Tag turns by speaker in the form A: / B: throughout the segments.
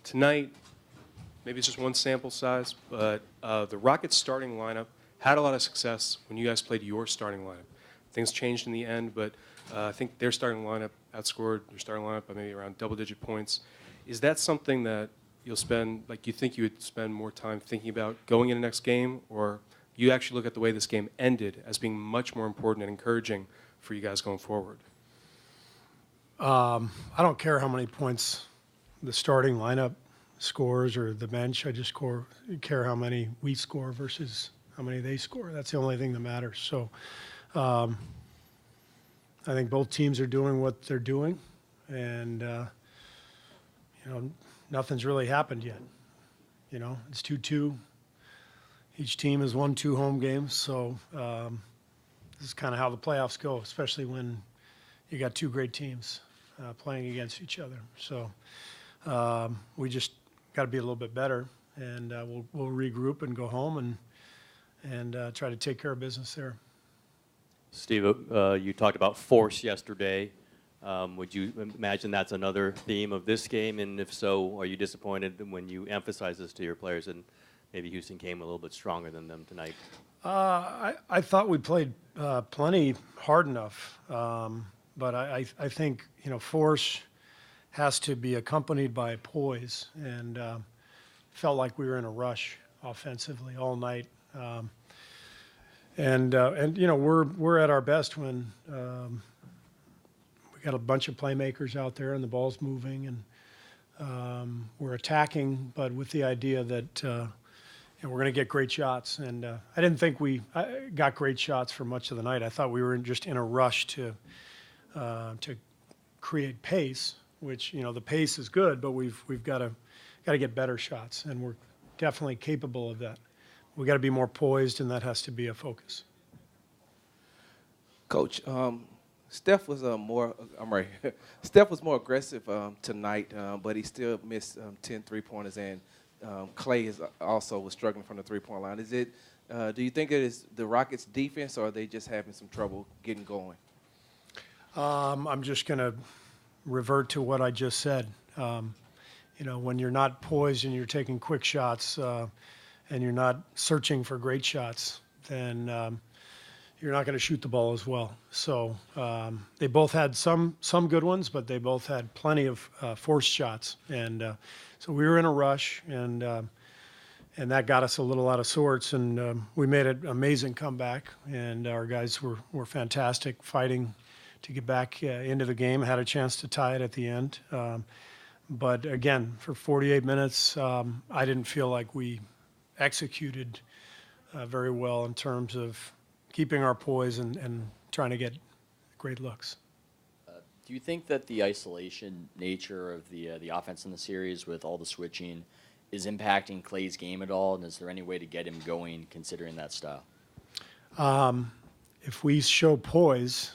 A: Tonight, maybe it's just one sample size, but the Rockets starting lineup had a lot of success when you guys played your starting lineup. Things changed in the end, but I think their starting lineup outscored your starting lineup by maybe around double-digit points. Is that something that you'll spend, like you think you would spend more time thinking about going into the next game, or you actually look at the way this game ended as being much more important and encouraging for you guys going forward?
B: I don't care how many points the starting lineup scores or the bench. I just care how many we score versus how many they score. That's the only thing that matters. So I think both teams are doing what they're doing, and nothing's really happened yet. It's 2-2. Each team has won 2 home games, so this is kind of how the playoffs go, especially when you got 2 great teams playing against each other. So we just got to be a little bit better, and we'll regroup and go home and try to take care of business there.
C: Steve, you talked about force yesterday. Would you imagine that's another theme of this game? And if so, are you disappointed when you emphasize this to your players and maybe Houston came a little bit stronger than them tonight?
B: I thought we played plenty hard enough, but I think force has to be accompanied by poise, and felt like we were in a rush offensively all night. We're at our best when we got a bunch of playmakers out there and the ball's moving, and we're attacking, but with the idea that we're going to get great shots. And I didn't think we got great shots for much of the night. I thought we were just in a rush to create pace, which the pace is good, but we've got to get better shots, and we're definitely capable of that. We got to be more poised, and that has to be a focus.
D: Coach, Steph was Steph was more aggressive tonight, but he still missed 10 3-pointers, and Clay also was struggling from the 3-point line. Is it? Do you think it is the Rockets' defense, or are they just having some trouble getting going?
B: I'm just going to revert to what I just said. When you're not poised and you're taking quick shots, and you're not searching for great shots, then you're not going to shoot the ball as well. So they both had some good ones, but they both had plenty of forced shots. And so we were in a rush, and that got us a little out of sorts. And we made an amazing comeback, and our guys were fantastic, fighting to get back into the game, had a chance to tie it at the end. But again, for 48 minutes, I didn't feel like we executed very well in terms of keeping our poise and trying to get great looks.
E: Do you think that the isolation nature of the offense in the series with all the switching is impacting Clay's game at all? And is there any way to get him going considering that style?
B: If we show poise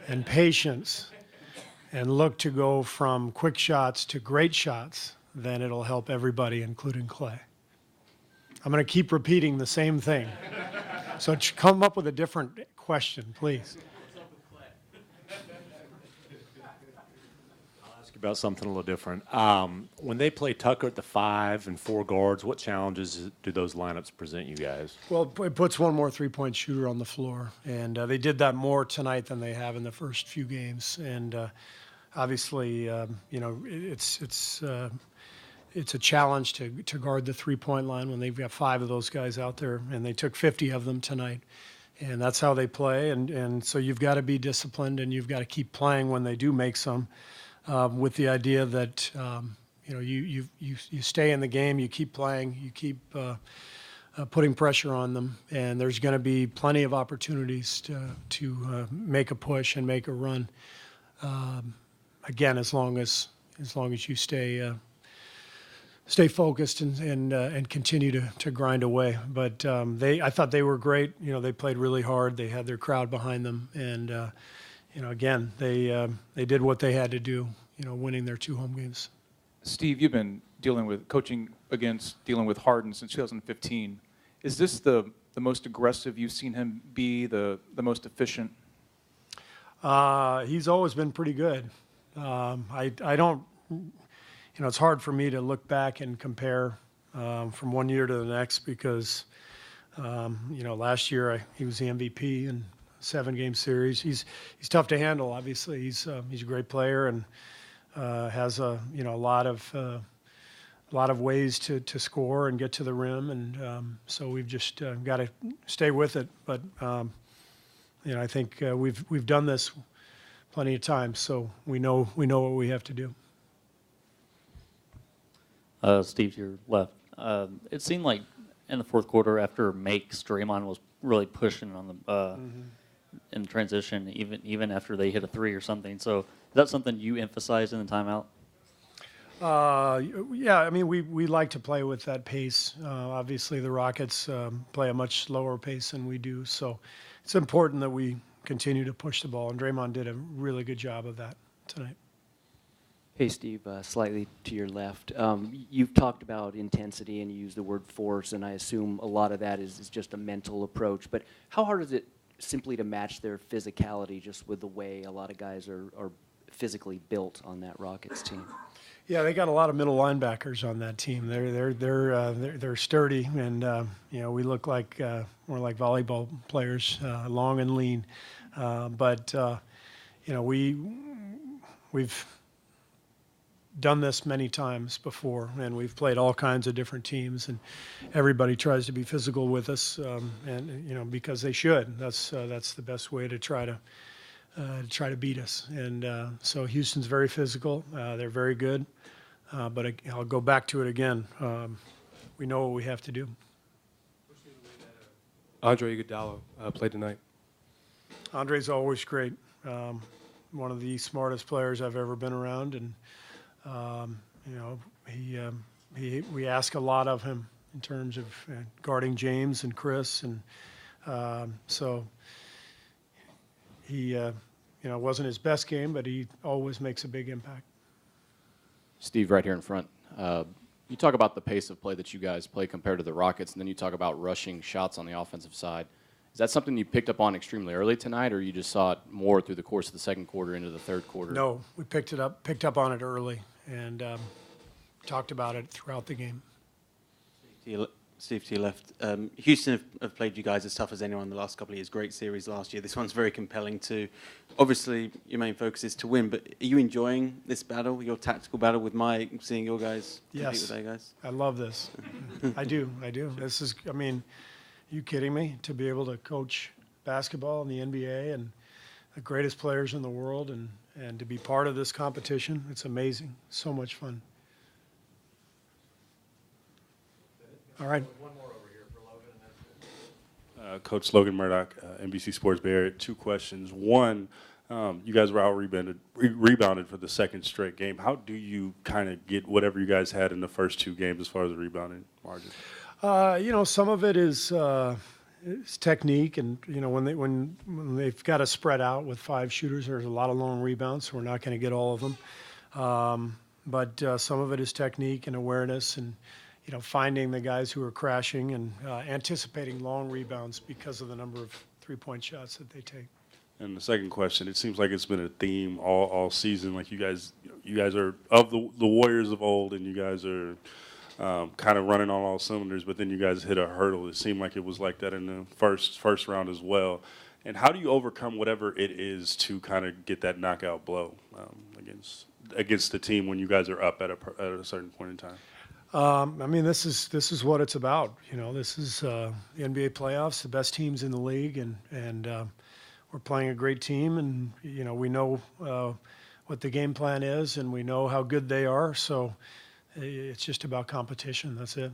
B: and patience and look to go from quick shots to great shots, then it'll help everybody, including Clay. I'm going to keep repeating the same thing. So come up with a different question, please.
F: I'll ask you about something a little different. When they play Tucker at the 5 and 4 guards, what challenges do those lineups present you guys?
B: Well, it puts one more three-point shooter on the floor, and they did that more tonight than they have in the first few games. And obviously, it's a challenge to guard the three-point line when they've got 5 of those guys out there, and they took 50 of them tonight. And that's how they play, and so you've got to be disciplined, and you've got to keep playing when they do make some, with the idea that you stay in the game, you keep playing, you keep putting pressure on them, and there's going to be plenty of opportunities to make a push and make a run. Again, as long as you stay focused and continue to grind away. But I thought they were great. They played really hard. They had their crowd behind them, and again, they did what they had to do. Winning their 2 home games.
G: Steve, you've been dealing with Harden since 2015. Is this the most aggressive you've seen him be? The most efficient?
B: He's always been pretty good. I don't. it's hard for me to look back and compare from one year to the next because, last year he was the MVP in 7-game series. He's tough to handle. Obviously, he's a great player and has a lot of ways to score and get to the rim, and so we've just got to stay with it. But I think we've done this plenty of times, so we know what we have to do.
H: Steve, to your left. It seemed like in the fourth quarter, after makes, Draymond was really pushing on the in transition, even after they hit a three or something. So is that something you emphasize in the timeout?
B: Yeah, I mean, we like to play with that pace. Obviously, the Rockets play a much slower pace than we do, so it's important that we continue to push the ball, and Draymond did a really good job of that tonight.
I: Hey, Steve, slightly to your left. You've talked about intensity and you use the word force, and I assume a lot of that is just a mental approach. But how hard is it simply to match their physicality just with the way a lot of guys are physically built on that Rockets team?
B: Yeah, they got a lot of middle linebackers on that team. They're sturdy, and we look like more like volleyball players, long and lean. But we've done this many times before, and we've played all kinds of different teams, and everybody tries to be physical with us, and because they should. That's the best way to try to beat us. And so Houston's very physical. They're very good. But I'll go back to it again. We know what we have to do.
A: Andre Iguodala played tonight.
B: Andre's always great. One of the smartest players I've ever been around, and we ask a lot of him in terms of guarding James and Chris, and so he wasn't his best game, but he always makes a big impact.
J: Steve, right here in front. You talk about the pace of play that you guys play compared to the Rockets, and then you talk about rushing shots on the offensive side. Is that something you picked up on extremely early tonight, or you just saw it more through the course of the second quarter into the third quarter?
B: No, we picked up on it early, and talked about it throughout the game.
K: Steve, to your left. Houston have played you guys as tough as anyone the last couple of years. Great series last year. This one's very compelling too. Obviously, your main focus is to win, but are you enjoying this battle, your tactical battle with Mike, seeing your guys compete with their guys?
B: I love this. I do. This is, you kidding me? To be able to coach basketball in the NBA and the greatest players in the world and to be part of this competition, it's amazing. So much fun. All right.
L: One more over here for Logan, and that's it. Coach Logan Murdoch, NBC Sports Bay Area. 2 questions. One, you guys were out rebounded for the second straight game. How do you kind of get whatever you guys had in the first 2 games as far as the rebounding margin?
B: Some of it is technique, and when they've got to spread out with 5 shooters, there's a lot of long rebounds, so we're not going to get all of them. But some of it is technique and awareness, and finding the guys who are crashing and anticipating long rebounds because of the number of 3-point shots that they take.
L: And the second question, it seems like it's been a theme all season. Like you guys are of the Warriors of old, and you guys are kind of running on all cylinders, but then you guys hit a hurdle. It seemed like it was like that in the first round as well. And how do you overcome whatever it is to kind of get that knockout blow against the team when you guys are up at a certain point in time?
B: This is what it's about. This is the NBA playoffs, the best teams in the league, and we're playing a great team, and we know what the game plan is, and we know how good they are. So it's just about competition. That's it.